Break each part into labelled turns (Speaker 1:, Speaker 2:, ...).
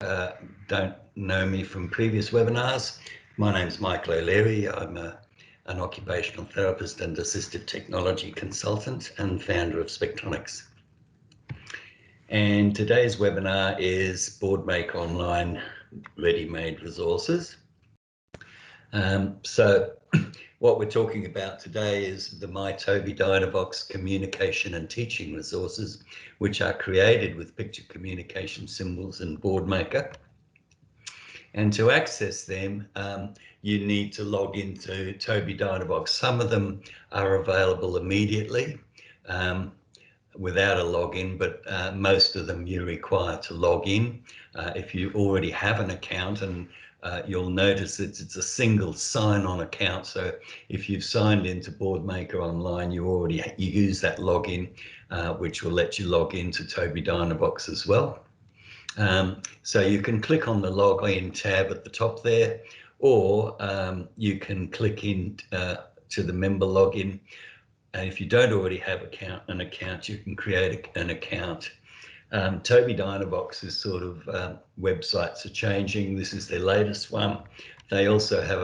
Speaker 1: don't know me from previous webinars, my name's Michael O'Leary. I'm an occupational therapist and assistive technology consultant and founder of Spectronics. And today's webinar is Boardmaker Online ready-made resources. So what we're talking about today is the MyToby Dynavox communication and teaching resources, which are created with picture communication symbols in Boardmaker. And to access them, you need to log into Toby Dynavox. Some of them are available immediately without a login, but most of them you require to log in. If you already have an account, and you'll notice that it's a single sign-on account. So if you've signed into Boardmaker Online, you use that login, which will let you log into Toby Dynavox as well. So you can click on the login tab at the top there, or you can click in to the member login. And if you don't already have an account, you can create an account. Toby Dynavox is sort of websites are changing. This is their latest one. They also have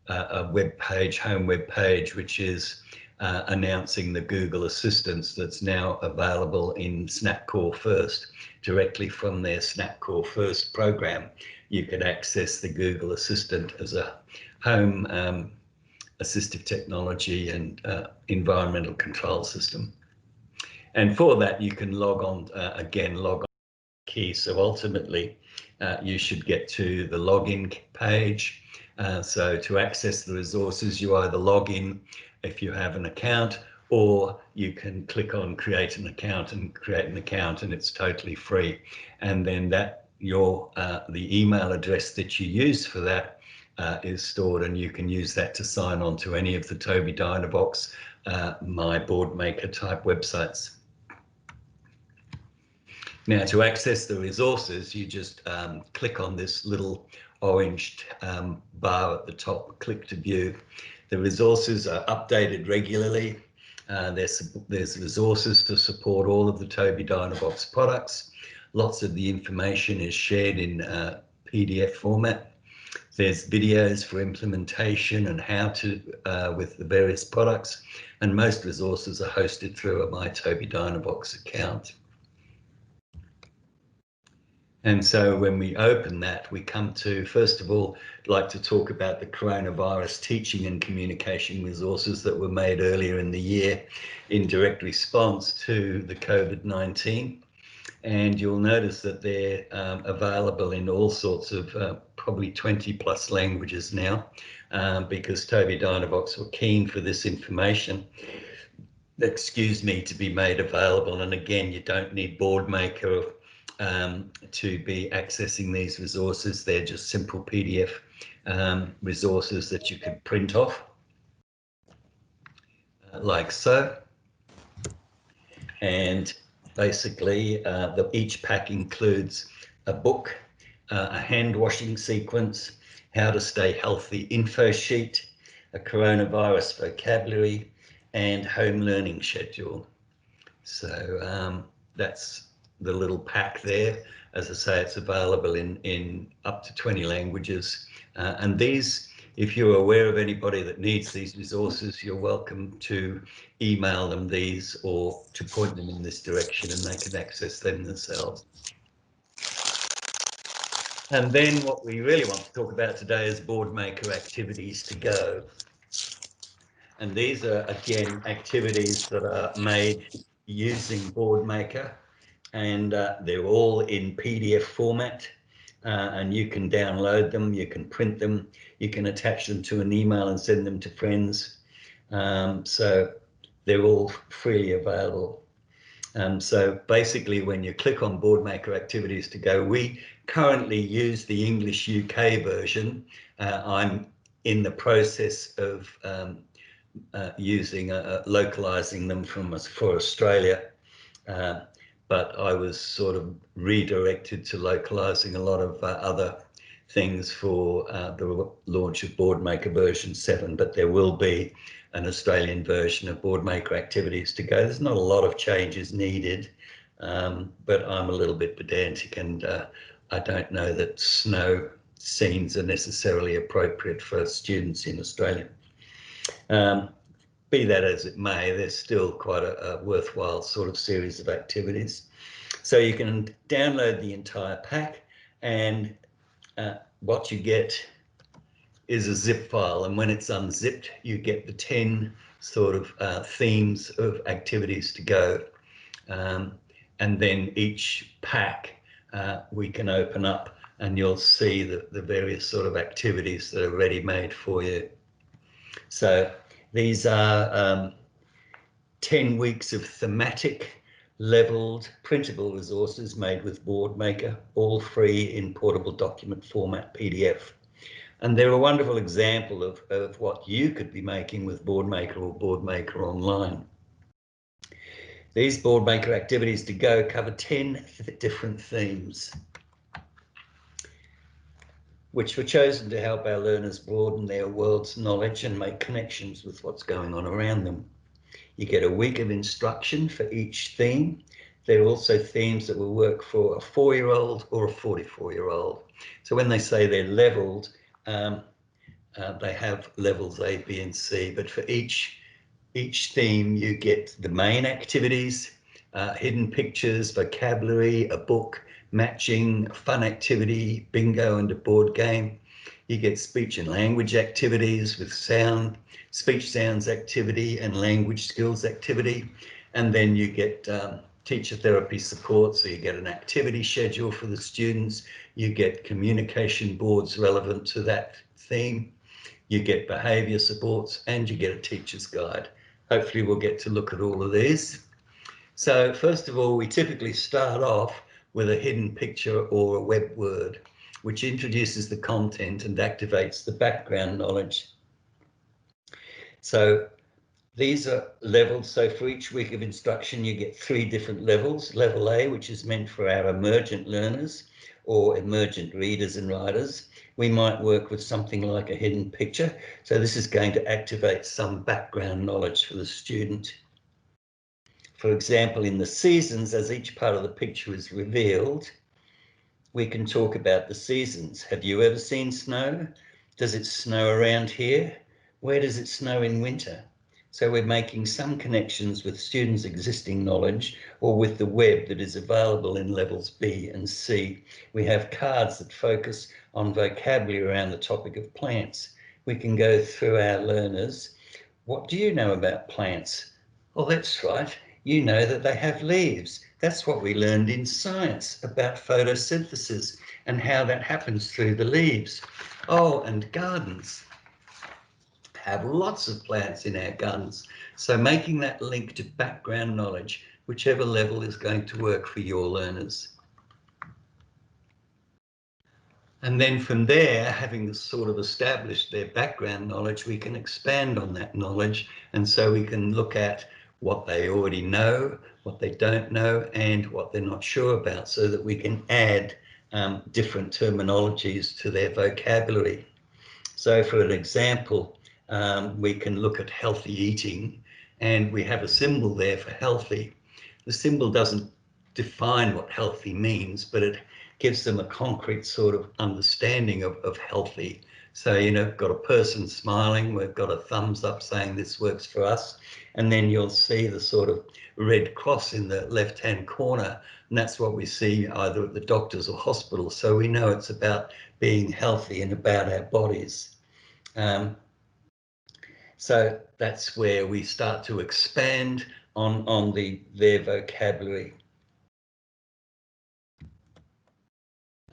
Speaker 1: a web page, home web page, which is announcing the Google Assistance that's now available in SnapCore First. Directly from their SnapCore First program, you can access the Google Assistant as a home assistive technology and environmental control system. And for that, you can log on, log on key. So ultimately, you should get to the login page. So to access the resources, you either log in if you have an account, or you can click on create an account and create an account, and it's totally free. And then that the email address that you use for that is stored, and you can use that to sign on to any of the Toby Dynavox My Boardmaker type websites. Now, to access the resources, you just click on this little orange bar at the top, click to view. The resources are updated regularly. There's resources to support all of the Toby Dynavox products. Lots of the information is shared in PDF format. There's videos for implementation and how to with the various products, and most resources are hosted through a MyToby Dynavox account. And so when we open that, we come to, first of all, I'd like to talk about the coronavirus teaching and communication resources that were made earlier in the year in direct response to the COVID-19. And you'll notice that they're available in all sorts of probably 20+ languages now, because Toby Dynavox were keen for this information, to be made available. And again, you don't need Boardmaker to be accessing these resources. They're just simple PDF resources that you can print off, like so. And basically, each pack includes a book, a hand washing sequence, how to stay healthy info sheet, a coronavirus vocabulary, and home learning schedule. So that's the little pack there. As I say, it's available in up to 20 languages. And these, if you're aware of anybody that needs these resources, you're welcome to email them these or to point them in this direction, and they can access them themselves. And then what we really want to talk about today is Boardmaker Activities-to-Go. And these are, again, activities that are made using Boardmaker, and they're all in PDF format, and you can download them, you can print them, you can attach them to an email and send them to friends. So they're all freely available. So basically, when you click on Boardmaker Activities-to-Go, we currently use the English UK version. I'm in the process of localizing them for Australia. But I was sort of redirected to localizing a lot of other things for the launch of Boardmaker version 7, but there will be an Australian version of Boardmaker Activities-to-Go. There's not a lot of changes needed, but I'm a little bit pedantic and I don't know that snow scenes are necessarily appropriate for students in Australia. Be that as it may, there's still quite a worthwhile sort of series of activities. So you can download the entire pack, and what you get is a zip file, and when it's unzipped you get the 10 sort of themes of activities to go, and then each pack we can open up and you'll see the various sort of activities that are ready made for you. So these are 10 weeks of thematic leveled printable resources made with Boardmaker, all free in portable document format PDF. And they're a wonderful example of what you could be making with Boardmaker or Boardmaker Online. These Boardmaker activities to go cover 10 different themes, which were chosen to help our learners broaden their world's knowledge and make connections with what's going on around them. You get a week of instruction for each theme. There are also themes that will work for a 4-year-old or a 44-year-old. So when they say they're leveled, they have levels A, B, and C, but for each theme you get the main activities, hidden pictures, vocabulary, a book, matching, fun activity, bingo, and a board game. You get speech and language activities with sound, speech sounds activity and language skills activity. And then you get teacher therapy support, so you get an activity schedule for the students, you get communication boards relevant to that theme, you get behaviour supports, and you get a teacher's guide. Hopefully we'll get to look at all of these. So first of all, we typically start off with a hidden picture or a web word, which introduces the content and activates the background knowledge. So these are leveled. So for each week of instruction, you get 3 different levels. Level A, which is meant for our emergent learners or emergent readers and writers. We might work with something like a hidden picture. So this is going to activate some background knowledge for the student. For example, in the seasons, as each part of the picture is revealed, we can talk about the seasons. Have you ever seen snow? Does it snow around here? Where does it snow in winter? So we're making some connections with students' existing knowledge or with the web that is available in levels B and C. We have cards that focus on vocabulary around the topic of plants. We can go through our learners. What do you know about plants? Oh, that's right. You know that they have leaves. That's what we learned in science about photosynthesis and how that happens through the leaves. Oh, and gardens have lots of plants in our gardens. So making that link to background knowledge, whichever level is going to work for your learners. And then from there, having sort of established their background knowledge, we can expand on that knowledge. And so we can look at what they already know, what they don't know, and what they're not sure about, so that we can add different terminologies to their vocabulary. So for an example, we can look at healthy eating, and we have a symbol there for healthy. The symbol doesn't define what healthy means, but it gives them a concrete sort of understanding of healthy. So, you know, we've got a person smiling, we've got a thumbs up saying this works for us, and then you'll see the sort of red cross in the left-hand corner, and that's what we see either at the doctors or hospitals. So we know it's about being healthy and about our bodies. So that's where we start to expand on their vocabulary.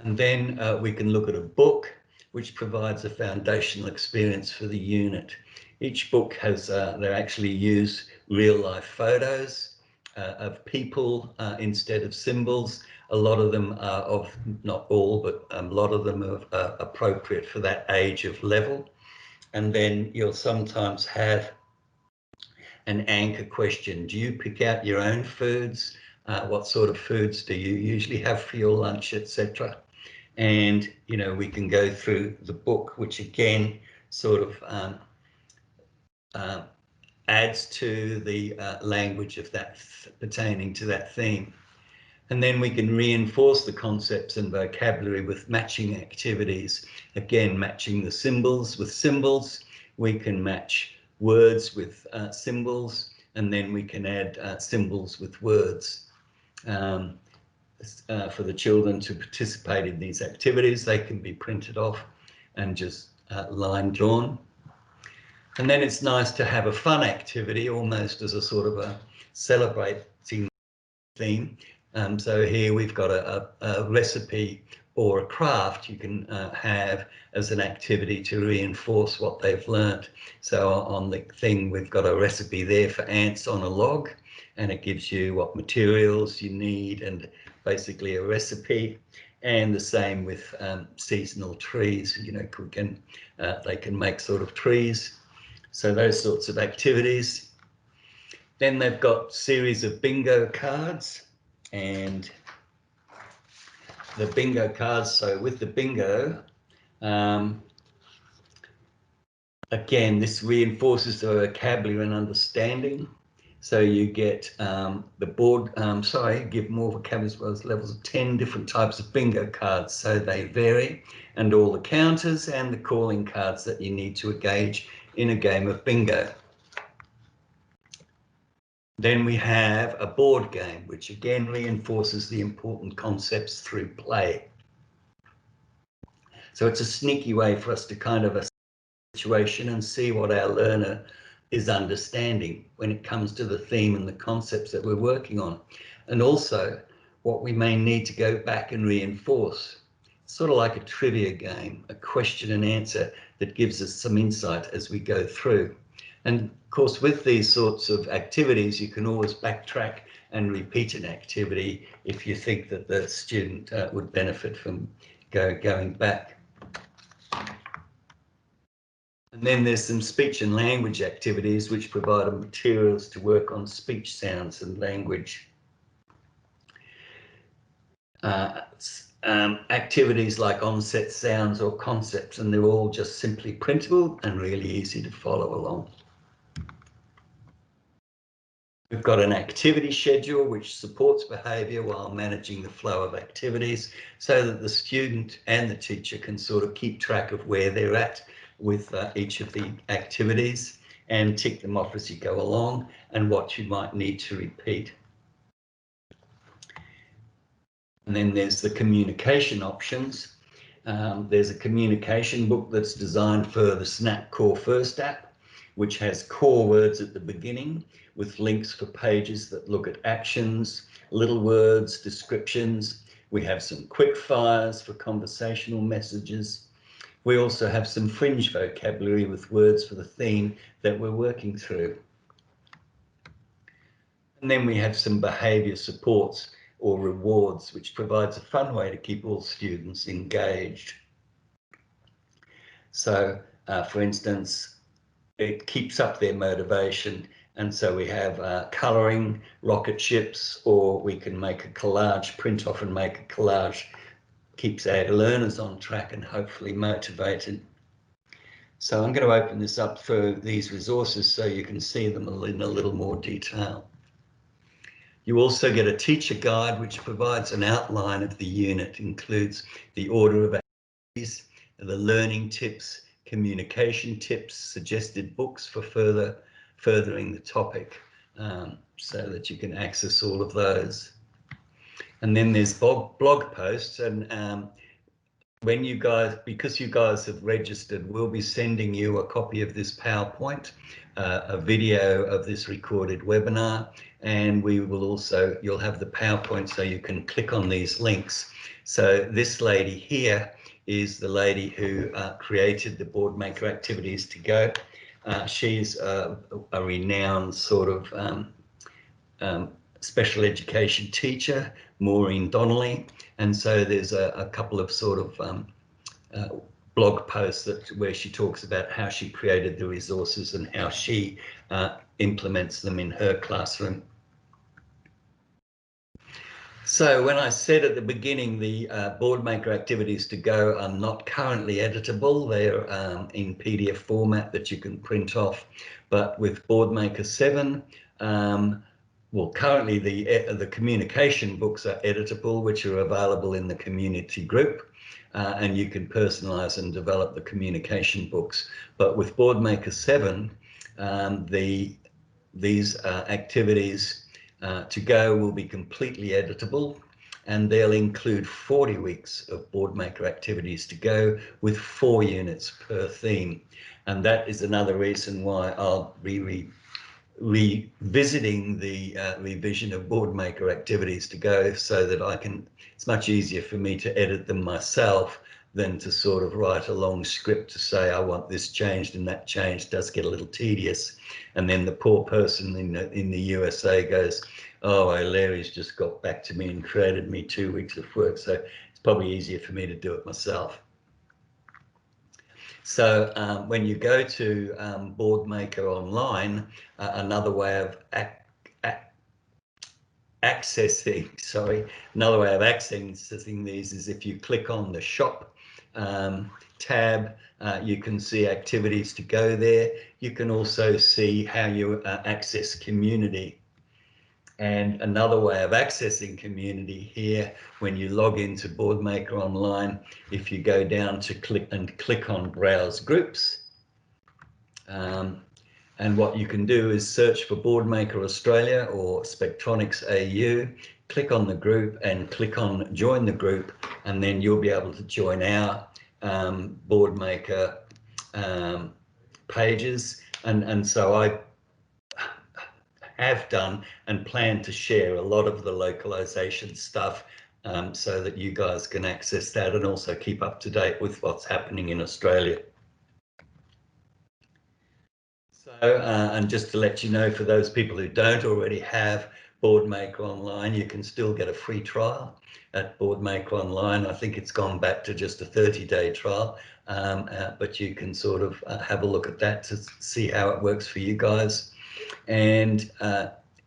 Speaker 1: And then we can look at a book which provides a foundational experience for the unit. Each book has, they actually use real life photos of people instead of symbols. A lot of them are of, not all, but a lot of them are appropriate for that age of level. And then you'll sometimes have an anchor question. Do you pick out your own foods? What sort of foods do you usually have for your lunch, etc.? And, you know, we can go through the book, which again sort of adds to the language of that pertaining to that theme. And then we can reinforce the concepts and vocabulary with matching activities. Again, matching the symbols with symbols. We can match words with symbols, and then we can add symbols with words. For the children to participate in these activities, they can be printed off and just line drawn. And then it's nice to have a fun activity, almost as a sort of a celebrating theme. So here we've got a recipe or a craft you can have as an activity to reinforce what they've learnt. So on the thing, we've got a recipe there for ants on a log, and it gives you what materials you need and basically a recipe. And the same with seasonal trees, you know, they can make sort of trees. So those sorts of activities. Then they've got series of bingo cards, and the bingo cards. So with the bingo, again, this reinforces the vocabulary and understanding. So you get the board, give more vocabulary as well as levels of 10 different types of bingo cards. So they vary, and all the counters and the calling cards that you need to engage in a game of bingo. Then we have a board game, which again reinforces the important concepts through play. So it's a sneaky way for us to kind of assess the situation and see what our learner is understanding when it comes to the theme and the concepts that we're working on. And also what we may need to go back and reinforce. It's sort of like a trivia game, a question and answer that gives us some insight as we go through. And of course, with these sorts of activities, you can always backtrack and repeat an activity if you think that the student would benefit from going back. And then there's some speech and language activities which provide materials to work on speech sounds and language. Activities like onset sounds or concepts, and they're all just simply printable and really easy to follow along. We've got an activity schedule which supports behaviour while managing the flow of activities, so that the student and the teacher can sort of keep track of where they're at with each of the activities and tick them off as you go along and what you might need to repeat. And then there's the communication options. There's a communication book that's designed for the Snap Core First app, which has core words at the beginning with links for pages that look at actions, little words, descriptions. We have some quick fires for conversational messages. We also have some fringe vocabulary with words for the theme that we're working through. And then we have some behaviour supports or rewards, which provides a fun way to keep all students engaged. So, for instance, it keeps up their motivation. And so we have colouring, rocket ships, or we can make a collage, print off and make a collage. Keeps our learners on track and hopefully motivated. So I'm going to open this up for these resources so you can see them in a little more detail. You also get a teacher guide which provides an outline of the unit, includes the order of activities, the learning tips, communication tips, suggested books for furthering the topic, so that you can access all of those. And then there's blog posts, and when you guys, because you guys have registered, we'll be sending you a copy of this PowerPoint, a video of this recorded webinar, and we will also, you'll have the PowerPoint so you can click on these links. So this lady here is the lady who created the Boardmaker Activities-to-Go. She's a renowned sort of special education teacher, Maureen Donnelly, and so there's a couple of sort of blog posts where she talks about how she created the resources and how she implements them in her classroom. So when I said at the beginning the Boardmaker Activities-to-Go are not currently editable, they're in PDF format that you can print off, but with Boardmaker 7, well, currently the communication books are editable, which are available in the community group, and you can personalize and develop the communication books. But with Boardmaker 7, these activities to go will be completely editable, and they'll include 40 weeks of Boardmaker activities to go with 4 units per theme. And that is another reason why I'll be revisiting the revision of Boardmaker activities to go, so that I can, it's much easier for me to edit them myself than to sort of write a long script to say I want this changed and that changed. It does get a little tedious, and then the poor person in the USA goes, oh, Larry's just got back to me and created me 2 weeks of work, so it's probably easier for me to do it myself. So when you go to Boardmaker Online, another way of accessing these is if you click on the shop tab, you can see activities to go there. You can also see how you access community. And another way of accessing community here, when you log into Boardmaker Online, if you go down to click on Browse Groups, and what you can do is search for Boardmaker Australia or Spectronics AU, click on the group and click on Join the Group, and then you'll be able to join our Boardmaker pages. And so I have done and plan to share a lot of the localization stuff, so that you guys can access that and also keep up to date with what's happening in Australia. So, and just to let you know, for those people who don't already have Boardmaker Online, you can still get a free trial at Boardmaker Online. I think it's gone back to just a 30-day trial, but you can sort of have a look at that to see how it works for you guys. And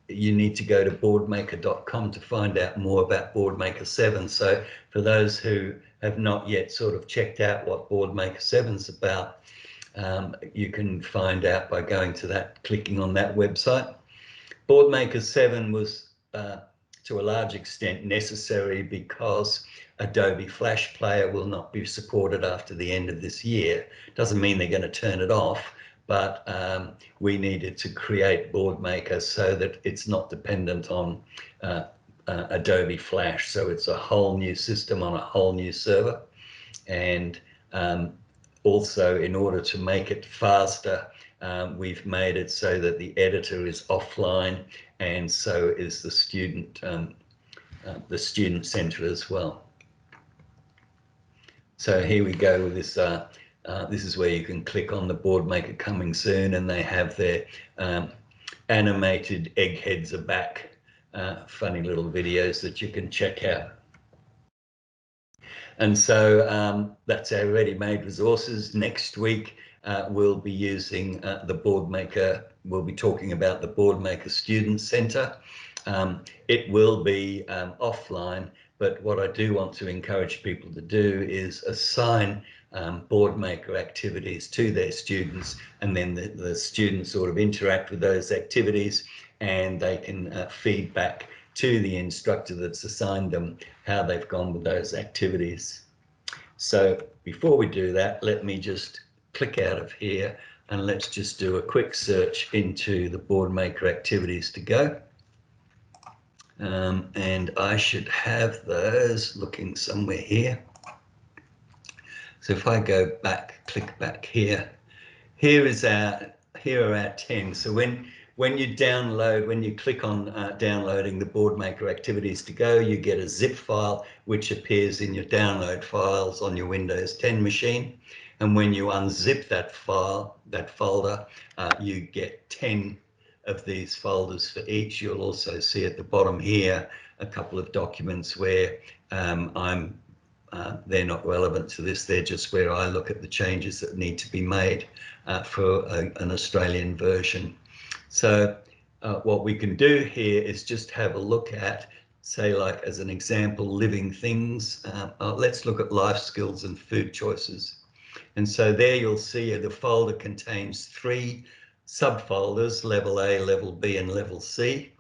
Speaker 1: you need to go to boardmaker.com to find out more about Boardmaker 7. So for those who have not yet sort of checked out what Boardmaker 7's about, you can find out by going to that, clicking on that website. Boardmaker 7 was to a large extent necessary because Adobe Flash Player will not be supported after the end of this year. Doesn't mean they're going to turn it off, but we needed to create Boardmaker so that it's not dependent on Adobe Flash. So it's a whole new system on a whole new server. And also, in order to make it faster, we've made it so that the editor is offline, and so is the student center as well. So here we go with this. This is where you can click on the Boardmaker coming soon, and they have their animated eggheads are back, funny little videos that you can check out. And so that's our ready-made resources. Next week, we'll be using the Boardmaker. We'll be talking about the Boardmaker Student Center. It will be offline, but what I do want to encourage people to do is assign Boardmaker activities to their students, and then the students sort of interact with those activities, and they can feed back to the instructor that's assigned them how they've gone with those activities. So before we do that, let me just click out of here and let's just do a quick search into the Boardmaker Activities-to-Go. And I should have those looking somewhere here. So if I go back, click back here, here are our 10. So when you click on downloading the Boardmaker Activities-to-Go, you get a zip file which appears in your download files on your Windows 10 machine. And when you unzip that file, that folder, you get 10 of these folders for each. You'll also see at the bottom here a couple of documents where they're not relevant to this, they're just where I look at the changes that need to be made for an Australian version. So what we can do here is just have a look at, say, like as an example, living things. Let's look at life skills and food choices. And so there you'll see the folder contains 3 subfolders, level A, level B, and level C.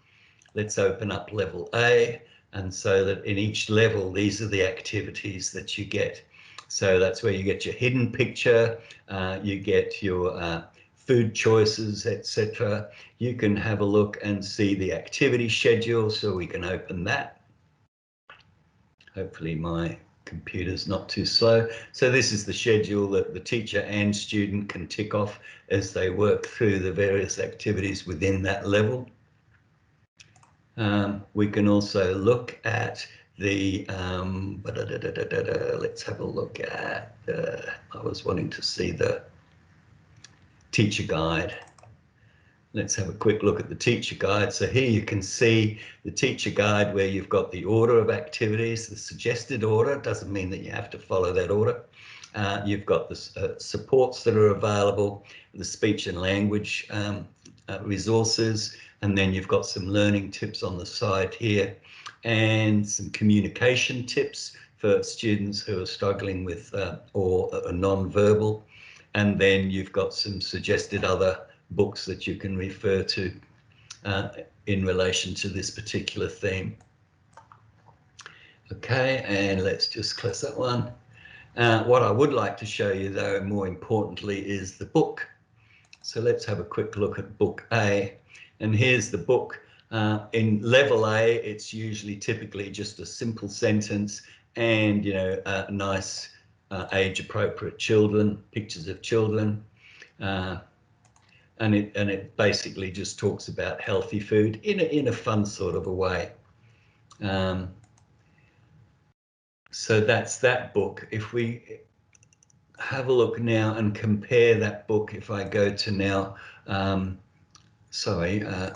Speaker 1: let's open up level A. And so that in each level, these are the activities that you get. So that's where you get your hidden picture, you get your food choices, etc. You can have a look and see the activity schedule, so we can open that. Hopefully my computer's not too slow. So this is the schedule that the teacher and student can tick off as they work through the various activities within that level. We can also look at the, let's have a look at, I was wanting to see the teacher guide. Let's have a quick look at the teacher guide. So here you can see the teacher guide where you've got the order of activities, the suggested order. It doesn't mean that you have to follow that order. You've got the supports that are available, the speech and language resources, and then you've got some learning tips on the side here and some communication tips for students who are struggling with or are non-verbal. And then you've got some suggested other books that you can refer to in relation to this particular theme. Okay, and let's just close that one. What I would like to show you, though, more importantly, is the book. So let's have a quick look at book A. And here's the book. In level A, it's usually typically just a simple sentence and, you know, nice age-appropriate children, pictures of children. And it basically just talks about healthy food in a fun sort of a way. So that's that book. If we have a look now and compare that book, if I go to now,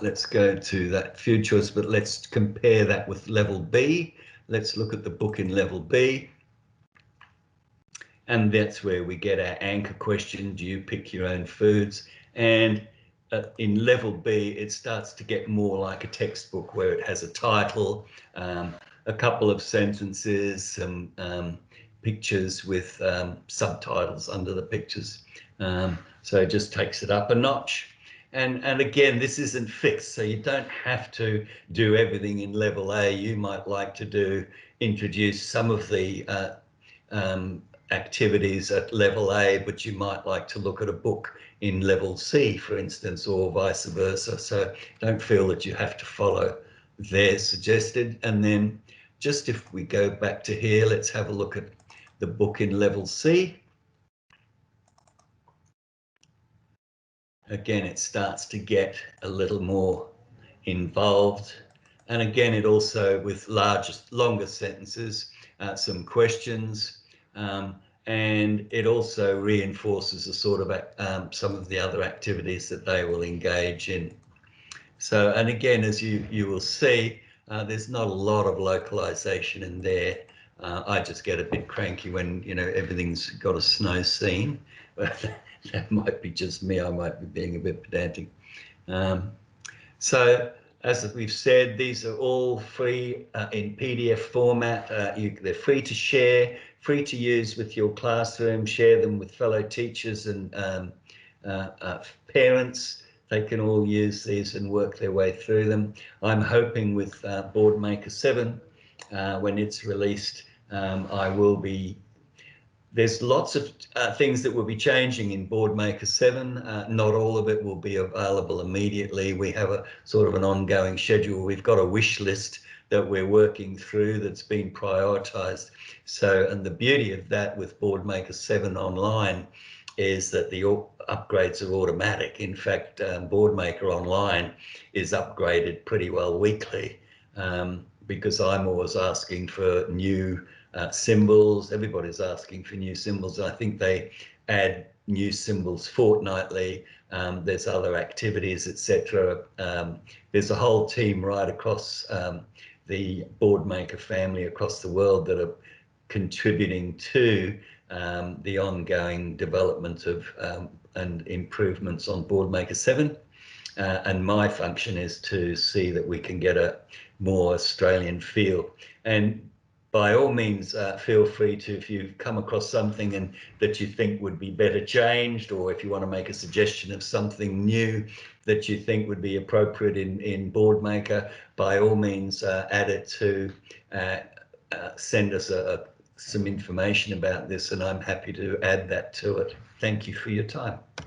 Speaker 1: let's go to that food choice, but let's compare that with level B. Let's look at the book in level B. And that's where we get our anchor question, do you pick your own foods? And in level B, it starts to get more like a textbook where it has a title, a couple of sentences, some pictures with subtitles under the pictures. So it just takes it up a notch. And again, this isn't fixed, so you don't have to do everything in level A. You might like to introduce some of the activities at level A, but you might like to look at a book in level C, for instance, or vice versa. So don't feel that you have to follow their suggested. And then just if we go back to here, let's have a look at the book in level C. Again, it starts to get a little more involved. And again, it also, with longer sentences, some questions, and it also reinforces the sort of some of the other activities that they will engage in. So, and again, as you will see, there's not a lot of localization in there. I just get a bit cranky when, you know, everything's got a snow scene. That might be just me. I might be being a bit pedantic. So, as we've said, these are all free in PDF format. They're free to share, free to use with your classroom, share them with fellow teachers and parents. They can all use these and work their way through them. I'm hoping with Boardmaker 7, when it's released, there's lots of things that will be changing in Boardmaker 7. Not all of it will be available immediately. We have a sort of an ongoing schedule. We've got a wish list that we're working through that's been prioritized. So, and the beauty of that with Boardmaker 7 online is that the upgrades are automatic. In fact, Boardmaker Online is upgraded pretty well weekly because I'm always asking for new symbols. Everybody's asking for new symbols. I think they add new symbols fortnightly. There's other activities, etc. There's a whole team right across the Boardmaker family across the world that are contributing to the ongoing development of and improvements on Boardmaker 7. And my function is to see that we can get a more Australian feel. And by all means, feel free to, if you come across something and that you think would be better changed, or if you want to make a suggestion of something new that you think would be appropriate in Boardmaker, by all means, add it to, send us some information about this, and I'm happy to add that to it. Thank you for your time.